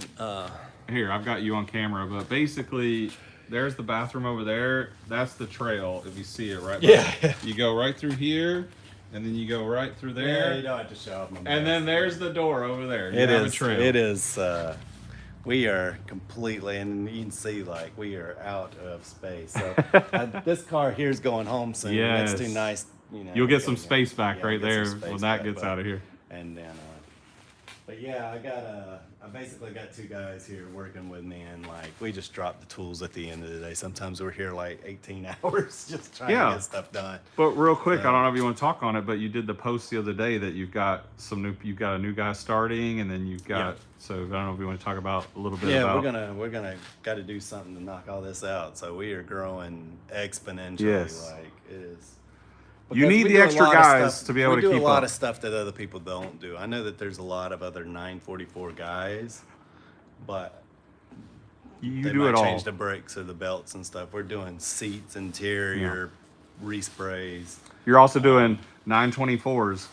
here, I've got you on camera, but basically, there's the bathroom over there. That's the trail, if you see it right. Yeah. You go right through here, and then you go right through there. Yeah, you don't have to show them. And then there's the door over there. You It have is. a trail. It is. We are completely, and you can see like we are out of space. So this car here is going home soon. Yes. It's too nice. You know, You'll get some space back right we'll get there some space when that back, gets but- out of here. And then, but yeah, I basically got two guys here working with me, and like we just drop the tools at the end of the day. Sometimes we're here like 18 hours just trying to get stuff done. But real quick, I don't know if you want to talk on it, but you did the post the other day that you've got a new guy starting, and then you've got so I don't know if you want to talk about a little bit about. Yeah, we're gonna got to do something to knock all this out. So we are growing exponentially. Yes. Like it is. You Because need we the do a extra lot of guys stuff- to be able to We do keep a lot up. of stuff that other people don't do. I know that there's a lot of other 944 guys, but You they do might it all. change the brakes or the belts and stuff. We're doing seats, interior, resprays. You're also doing 924s,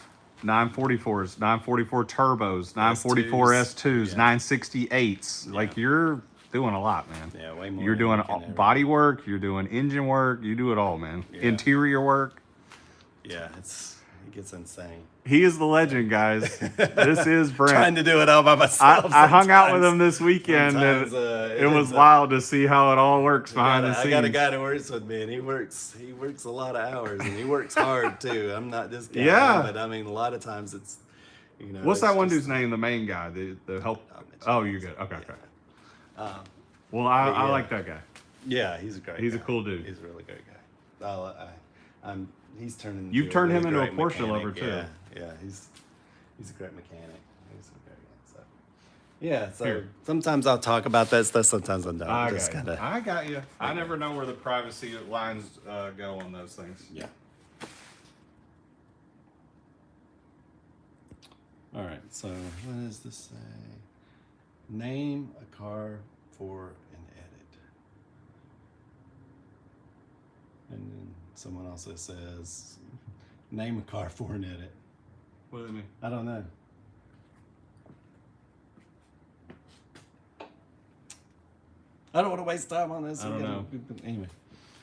944s, 944 turbos, 944 S2s, yeah. 968s. Like you're doing a lot, man. Yeah, way more. You're than doing we can ever- body work. You're doing engine work. You do it all, man. Yeah. Interior work. Yeah, it gets insane. He is the legend, guys. This is Brent. Trying to do it all by myself. I hung out with sometimes. him this weekend, and Sometimes, it was wild to see how it all works behind the I scenes. got a guy that works with me, and he works a lot of hours, and he works hard too. I'm not this guy, Yeah. but I mean, a lot of times it's, you know. What's it's that one just- dude's name? The main guy, the help. I'll mention Oh, it. you're good. Okay, okay. Um, Well, I yeah. like that guy. yeah, he's a great. He's a guy. cool dude. He's a really great guy. He's turning. You've into turned really him into a great Porsche mechanic. lover, too. Yeah, he's a great mechanic. He's a great guy. So yeah, so Here. sometimes I'll talk about that stuff. Sometimes I don't. I Just got, kinda, I got you. I never know where the privacy lines go on those things. Yeah. All right, so what does this say? Name a car for an edit. And then someone also says, name a car for an edit. What do they mean? I don't know. I don't want to waste time on this. I don't know. Anyway.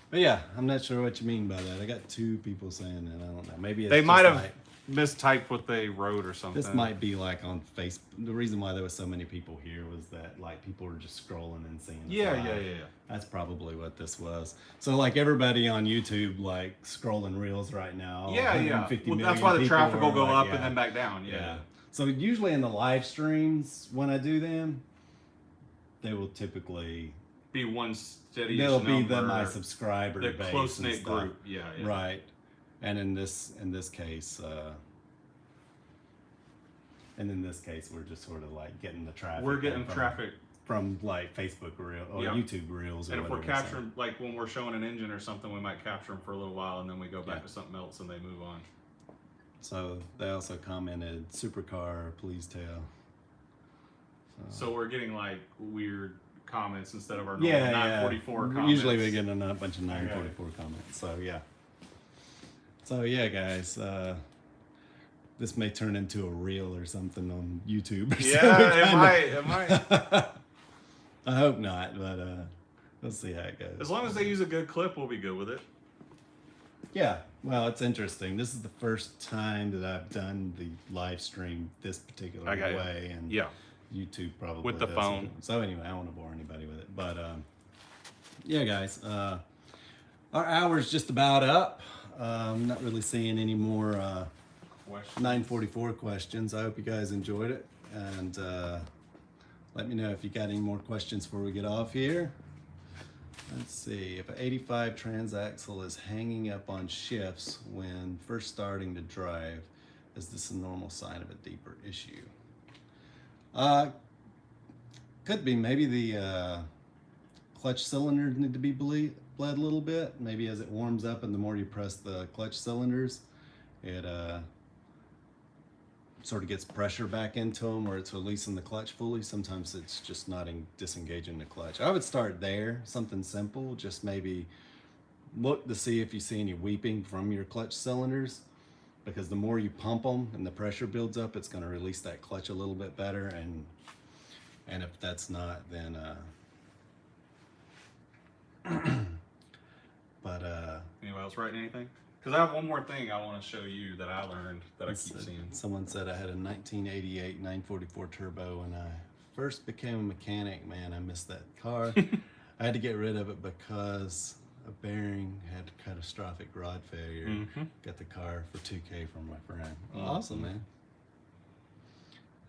But yeah, I'm not sure what you mean by that. I got two people saying that. I don't know. Maybe it's They just might have like- mistyped what they wrote or something. this might be like on Facebook. The reason why there was so many people here was that like people were just scrolling and seeing. us Yeah, live. yeah. That's probably what this was. So like everybody on YouTube like scrolling reels right now. Yeah, yeah. 150 Well, that's million why the people traffic will are go like, up yeah. and then back down. Yeah. Yeah. So usually in the live streams when I do them, they will typically Be one steady. they'll be my subscriber the base close and knit stuff. group. Yeah, yeah. Right. And in this case, we're just sort of like getting the traffic. We're getting from- traffic, from like Facebook reel or Yeah. YouTube reels. Or and if we're whatever, so- capturing, like when we're showing an engine or something, we might capture them for a little while, and then we go back Yeah. to something else, and they move on. So they also commented, "Supercar, please tell." So we're getting like weird comments instead of our normal Yeah, 944 yeah. comments. Usually we get a bunch of 944 comments. So yeah. So yeah, guys, this may turn into a reel or something on YouTube. Or Yeah, something, it kinda. might. It might. I hope not, but we'll see how it goes. As long as they use a good clip, we'll be good with it. Yeah, well, it's interesting. This is the first time that I've done the live stream this particular I got you. way, and Yeah. YouTube probably With the does phone. it. So anyway, I don't want to bore anybody with it, but yeah, guys, our hour's just about up. I'm not really seeing any more Question. 944 questions. I hope you guys enjoyed it, and let me know if you got any more questions before we get off here. Let's see, if an 85 transaxle is hanging up on shifts when first starting to drive, is this a normal sign of a deeper issue? Could be. Maybe the clutch cylinders need to be bled a little bit. Maybe as it warms up and the more you press the clutch cylinders, it sort of gets pressure back into them where it's releasing the clutch fully. Sometimes it's just not disengaging the clutch. I would start there, something simple, just maybe look to see if you see any weeping from your clutch cylinders, because the more you pump them and the pressure builds up, it's going to release that clutch a little bit better. And And if that's not, then but Anybody else writing anything? Because I have one more thing I want to show you that I learned that I keep seeing. Someone said I had a 1988 944 turbo when I first became a mechanic. Man, I missed that car. I had to get rid of it because a bearing had catastrophic rod failure. Got the car for $2K from my friend. Awesome, man.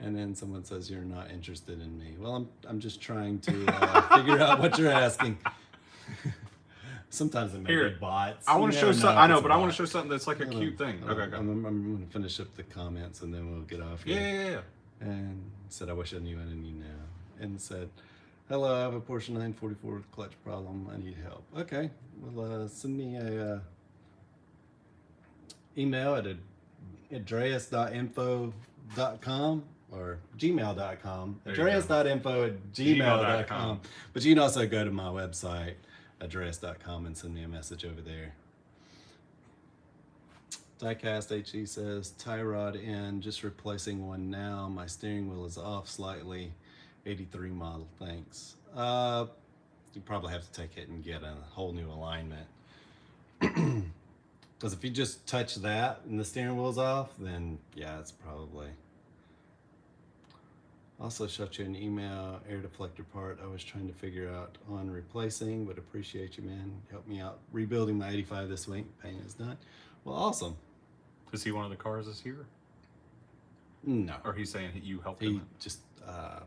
And then someone says you're not interested in me. Well, I'm just trying to figure out what you're asking. Sometimes it may be bots. I want to show something. I know, but I want to show something that's like a cute thing. Okay, okay. I'm going to finish up the comments and then we'll get off here. Yeah. And said, I wish I knew what I knew now. And said, hello, I have a Porsche 944 clutch problem. I need help. Okay, well, send me a email at andreas.info.com or gmail.com. andreas.info@gmail.com. But you can also go to my website, address.com, and send me a message over there. Diecast HE says, tie rod in, just replacing one now. My steering wheel is off slightly. 83 model, thanks. You probably have to take it and get a whole new alignment. Because if you just touch that and the steering wheel's off, then yeah, it's probably. Also shot you an email, air deflector part I was trying to figure out on replacing, but appreciate you, man. Help me out rebuilding my 85 this week. Paint is done. Well, awesome. Is he one of the cars this here? No. Or he's saying you helped him? He just, I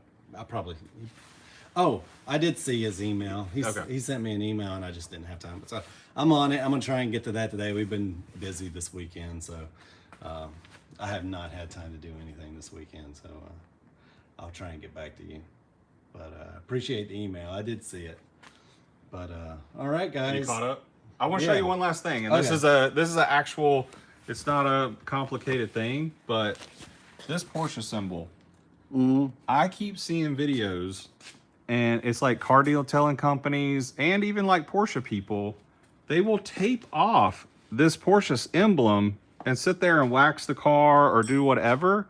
probably, oh, I did see his email. He sent me an email and I just didn't have time. So I'm on it. I'm going to try and get to that today. We've been busy this weekend, so I have not had time to do anything this weekend, so I'll try and get back to you. But appreciate the email. I did see it. But all right, guys. You caught up? I want to show you one last thing, and this is an actual. It's not a complicated thing, but this Porsche symbol. I keep seeing videos, and it's like car detailing companies and even like Porsche people. They will tape off this Porsche emblem and sit there and wax the car or do whatever,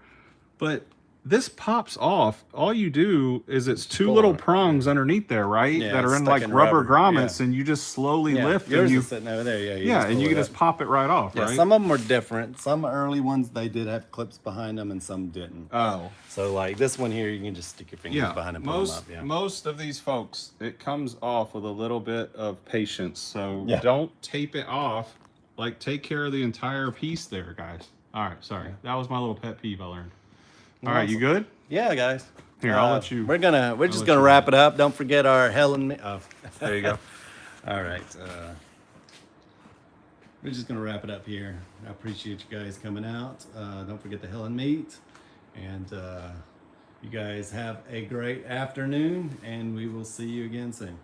but this pops off. All you do is it's two little prongs underneath there, right? Yeah, that are in like rubber grommets, and you just slowly lift. Yours and is sitting over there. And you can just pop it right off, right? Some of them are different. Some early ones, they did have clips behind them and some didn't. Oh. So like this one here, you can just stick your fingers behind and pull them up. Most of these folks, it comes off with a little bit of patience. So don't tape it off. Like take care of the entire piece there, guys. All right, sorry. That was my little pet peeve I learned. All right, you good? Yeah, guys. Here, I'll let you. We're just gonna wrap it up. Don't forget our Helen. Oh. There you go. All right. We're just gonna wrap it up here. I appreciate you guys coming out. Don't forget the Helen meet, and you guys have a great afternoon, and we will see you again soon.